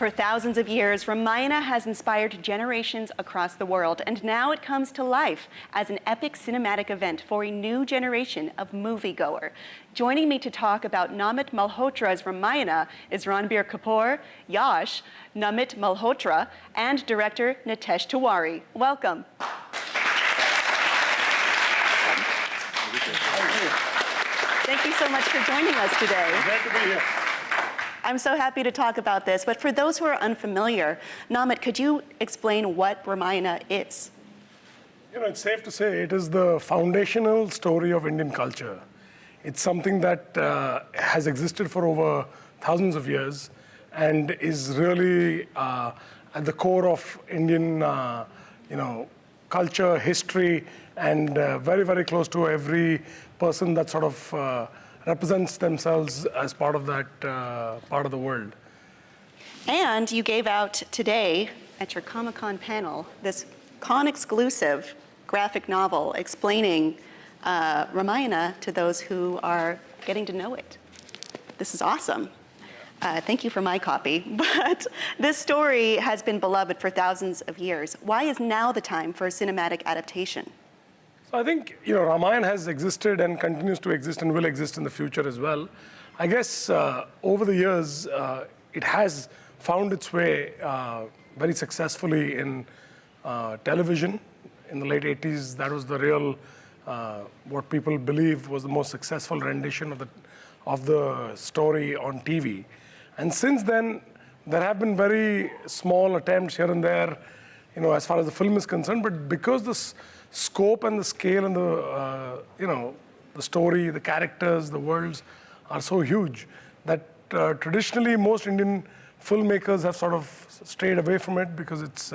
For thousands of years, Ramayana has inspired generations across the world, and now it comes to life as an epic cinematic event for a new generation of moviegoer. Joining me to talk about Namit Malhotra's Ramayana is Ranbir Kapoor Yash, Namit Malhotra, and director Nitesh Tiwari. Welcome. Thank you so much for joining us today. Glad to be here. I'm so happy to talk about this, but for those who are unfamiliar, Namit, could you explain what Ramayana is? You know, it's safe to say it is the foundational story of Indian culture. It's something that has existed for over thousands of years and is really at the core of Indian, culture, history, and very, very close to every person that sort of represents themselves as part of that part of the world. And you gave out today at your Comic-Con panel this con-exclusive graphic novel explaining Ramayana to those who are getting to know it. This is awesome. Thank you for my copy. But this story has been beloved for thousands of years. Why is now the time for a cinematic adaptation? So I think, Ramayana has existed and continues to exist and will exist in the future as well. I guess over the years, it has found its way very successfully in television. In the late 80s, that was the real, what people believe was the most successful rendition of the story on TV. And since then, there have been very small attempts here and there, as far as the film is concerned, but because this scope and the scale and the story, the characters, the worlds are so huge that traditionally most Indian filmmakers have sort of strayed away from it because it's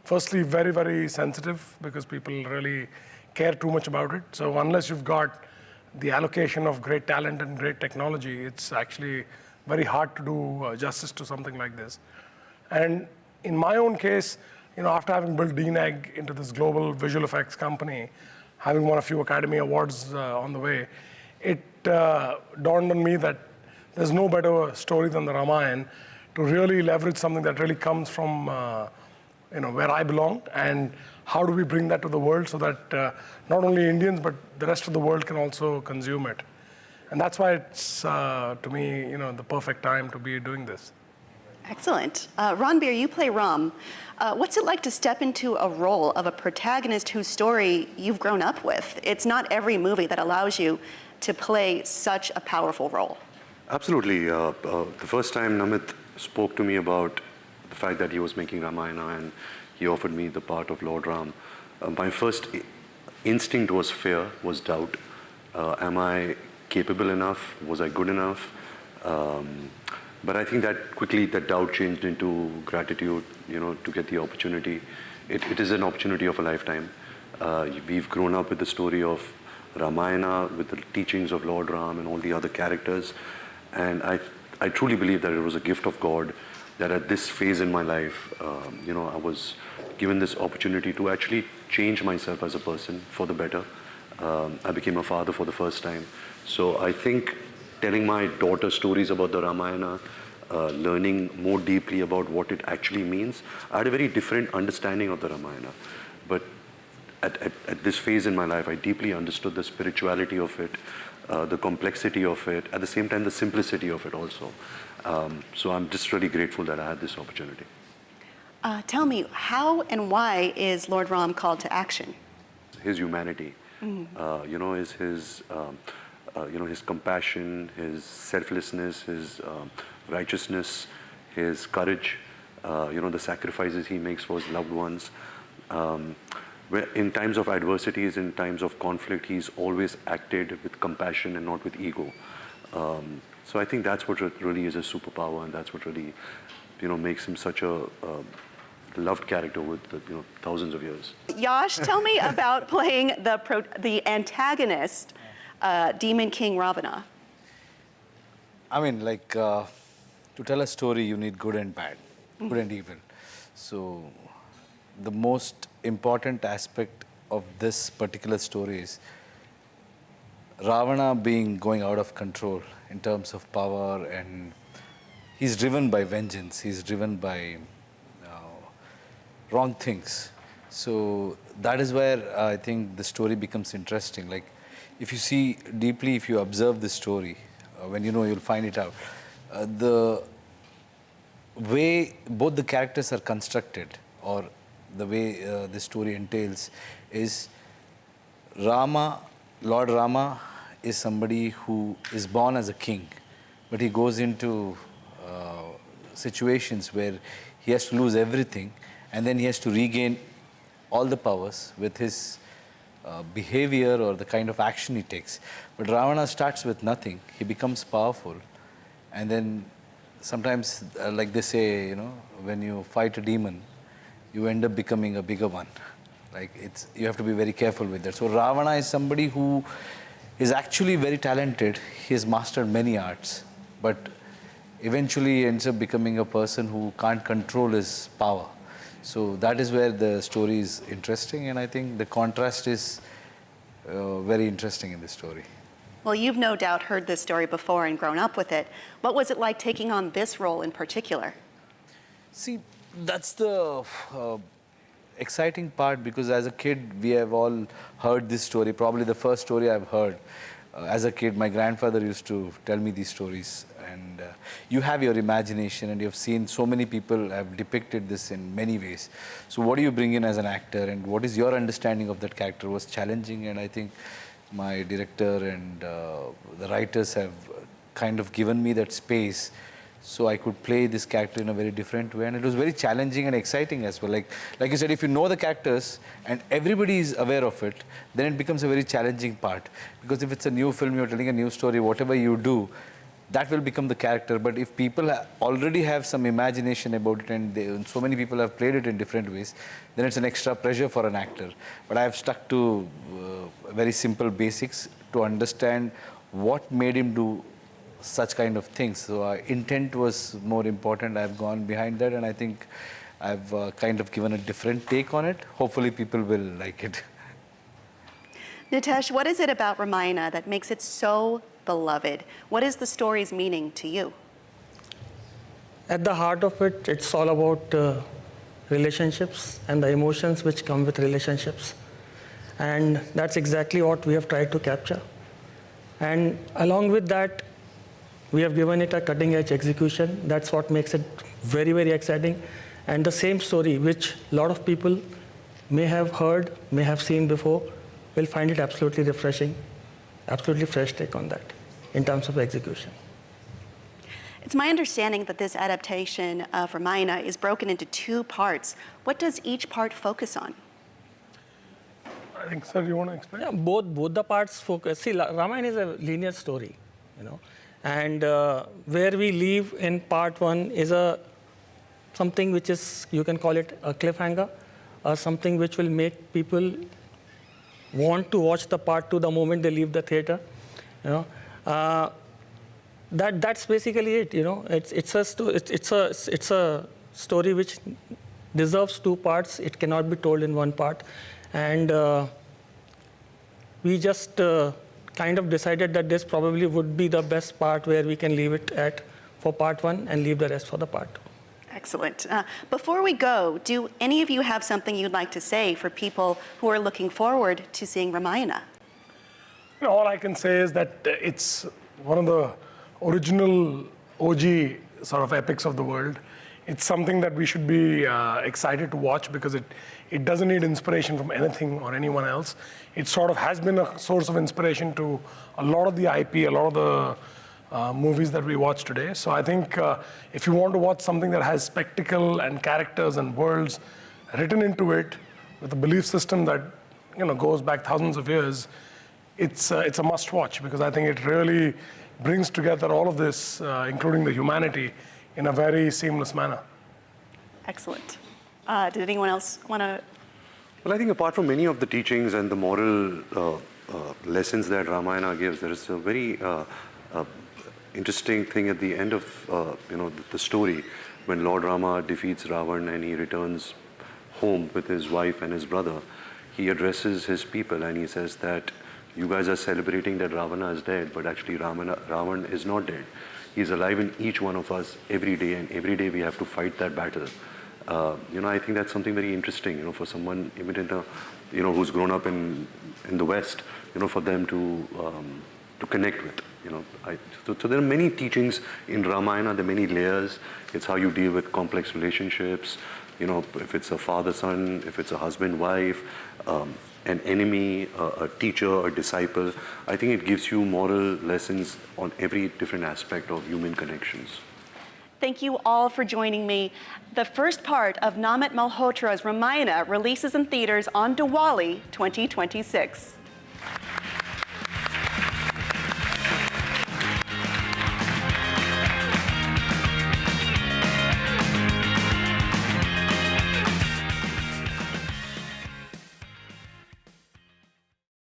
firstly very, very sensitive because people really care too much about it. So unless you've got the allocation of great talent and great technology, it's actually very hard to do justice to something like this. And in my own case, after having built DNEG into this global visual effects company, having won a few Academy Awards on the way, it dawned on me that there's no better story than the Ramayana to really leverage something that really comes from where I belong, and how do we bring that to the world so that not only Indians but the rest of the world can also consume it. And that's why it's, to me, the perfect time to be doing this. Excellent. Ranbir, you play Ram. What's it like to step into a role of a protagonist whose story you've grown up with? It's not every movie that allows you to play such a powerful role. Absolutely. The first time Namit spoke to me about the fact that he was making Ramayana and he offered me the part of Lord Ram, my first instinct was fear, was doubt. Am I capable enough? Was I good enough? But I think that quickly that doubt changed into gratitude, to get the opportunity. It is an opportunity of a lifetime. We've grown up with the story of Ramayana, with the teachings of Lord Ram and all the other characters. And I truly believe that it was a gift of God that at this phase in my life, I was given this opportunity to actually change myself as a person for the better. I became a father for the first time. So I think telling my daughter stories about the Ramayana, learning more deeply about what it actually means. I had a very different understanding of the Ramayana. But at this phase in my life, I deeply understood the spirituality of it, the complexity of it, at the same time, the simplicity of it also. So I'm just really grateful that I had this opportunity. Tell me, how and why is Lord Ram called to action? His humanity, is his compassion, his selflessness, his righteousness, his courage, the sacrifices he makes for his loved ones. In times of adversities, in times of conflict, he's always acted with compassion and not with ego. So I think that's what really is a superpower, and that's what really, makes him such a loved character with thousands of years. Yash, tell me about playing the antagonist, Demon King Ravana. I mean, to tell a story, you need good and bad, good and evil. So the most important aspect of this particular story is Ravana going out of control in terms of power and he's driven by vengeance. He's driven by wrong things. So that is where I think the story becomes interesting. Like, if you see deeply, if you observe the story, when you know, you'll find it out. The way both the characters are constructed, or the way the story entails, is Lord Rama is somebody who is born as a king, but he goes into situations where he has to lose everything, and then he has to regain all the powers with his behavior or the kind of action he takes. But Ravana starts with nothing. He becomes powerful, and then sometimes, like they say, when you fight a demon, you end up becoming a bigger one. Like, you have to be very careful with that. So Ravana is somebody who is actually very talented. He has mastered many arts, but eventually ends up becoming a person who can't control his power. So that is where the story is interesting, and I think the contrast is very interesting in this story. Well, you've no doubt heard this story before and grown up with it. What was it like taking on this role in particular? See, that's the exciting part, because as a kid, we have all heard this story. Probably the first story I've heard. As a kid, my grandfather used to tell me these stories. And you have your imagination, and you've seen so many people have depicted this in many ways. So what do you bring in as an actor, and what is your understanding of that character was challenging. And I think my director and the writers have kind of given me that space, so I could play this character in a very different way. And it was very challenging and exciting as well. Like you said, if you know the characters and everybody is aware of it, then it becomes a very challenging part. Because if it's a new film, you're telling a new story, whatever you do, that will become the character. But if people already have some imagination about it, and so many people have played it in different ways, then it's an extra pressure for an actor. But I have stuck to very simple basics to understand what made him do such kind of things. So intent was more important. I've gone behind that, and I think I've kind of given a different take on it. Hopefully people will like it. Nitesh, what is it about Ramayana that makes it so beloved? What is the story's meaning to you? At the heart of it, it's all about relationships and the emotions which come with relationships. And that's exactly what we have tried to capture. And along with that, we have given it a cutting-edge execution. That's what makes it very, very exciting. And the same story, which a lot of people may have heard, may have seen before, will find it absolutely refreshing, absolutely fresh take on that in terms of execution. It's my understanding that this adaptation of Ramayana is broken into two parts. What does each part focus on? I think, sir, you want to explain? Yeah, both the parts focus. See, Ramayana is a linear story, and where we leave in part one is something which is, you can call it a cliffhanger, or something which will make people want to watch the part two the moment they leave the theater. That's basically it. It's a story which deserves two parts. It cannot be told in one part, and we just kind of decided that this probably would be the best part where we can leave it at for part one and leave the rest for the part two. Excellent. Before we go, do any of you have something you'd like to say for people who are looking forward to seeing Ramayana? All I can say is that it's one of the original OG sort of epics of the world. It's something that we should be excited to watch, because it doesn't need inspiration from anything or anyone else. It sort of has been a source of inspiration to a lot of the IP, a lot of the movies that we watch today. So I think if you want to watch something that has spectacle and characters and worlds written into it with a belief system that goes back thousands of years, it's a must watch, because I think it really brings together all of this, including the humanity, in a very seamless manner. Excellent. Did anyone else want to? Well, I think apart from many of the teachings and the moral lessons that Ramayana gives, there is a very interesting thing at the end of the story, when Lord Rama defeats Ravan and he returns home with his wife and his brother. He addresses his people and he says that you guys are celebrating that Ravana is dead, but actually Ravan is not dead. He's alive in each one of us every day, and every day we have to fight that battle. I think that's something very interesting, for someone even in who's grown up in the West, for them to connect with. So there are many teachings in Ramayana. There are many layers. It's how you deal with complex relationships. If it's a father-son, if it's a husband-wife, an enemy, a teacher, a disciple. I think it gives you moral lessons on every different aspect of human connections. Thank you all for joining me. The first part of Namit Malhotra's Ramayana releases in theaters on Diwali 2026.